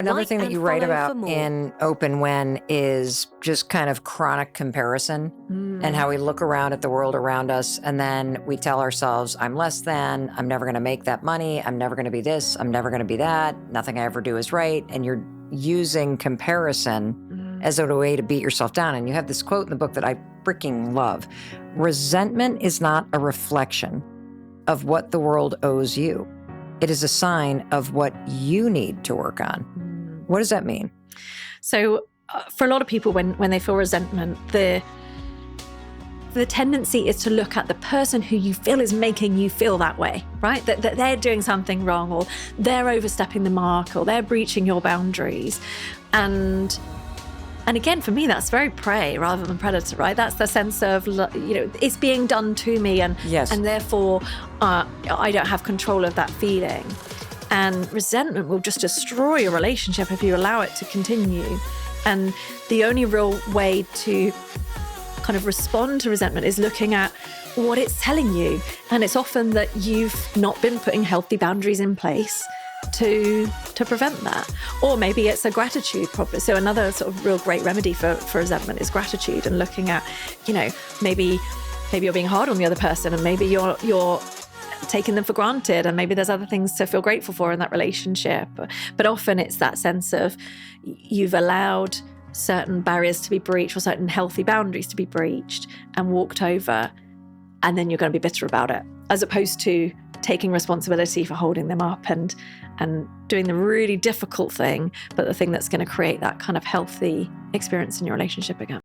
Another Like thing that and you write follow about for more. in Open When is just kind of chronic comparison and how we look around at the world around us and then we tell ourselves, I'm less than, I'm never going to make that money, I'm never going to be this, I'm never going to be that, nothing I ever do is right. And you're using comparison as a way to beat yourself down. And you have this quote in the book that I freaking love. Resentment is not a reflection of what the world owes you. It is a sign of what you need to work on. What does that mean? So for a lot of people, when they feel resentment, the tendency is to look at the person who you feel is making you feel that way, right? That they're doing something wrong, or they're overstepping the mark, or they're breaching your boundaries. And again, for me, that's very prey rather than predator, right? That's the sense of, it's being done to me, and Yes. and therefore I don't have control of that feeling. And resentment will just destroy your relationship if you allow it to continue. And the only real way to kind of respond to resentment is looking at what it's telling you. And it's often that you've not been putting healthy boundaries in place to prevent that. Or maybe it's a gratitude problem. So another sort of real great remedy for resentment is gratitude, and looking at, maybe you're being hard on the other person, and maybe you're taking them for granted, and maybe there's other things to feel grateful for in that relationship. But often it's that sense of you've allowed certain barriers to be breached, or certain healthy boundaries to be breached and walked over, and then you're going to be bitter about it, as opposed to taking responsibility for holding them up and doing the really difficult thing, but the thing that's going to create that kind of healthy experience in your relationship again.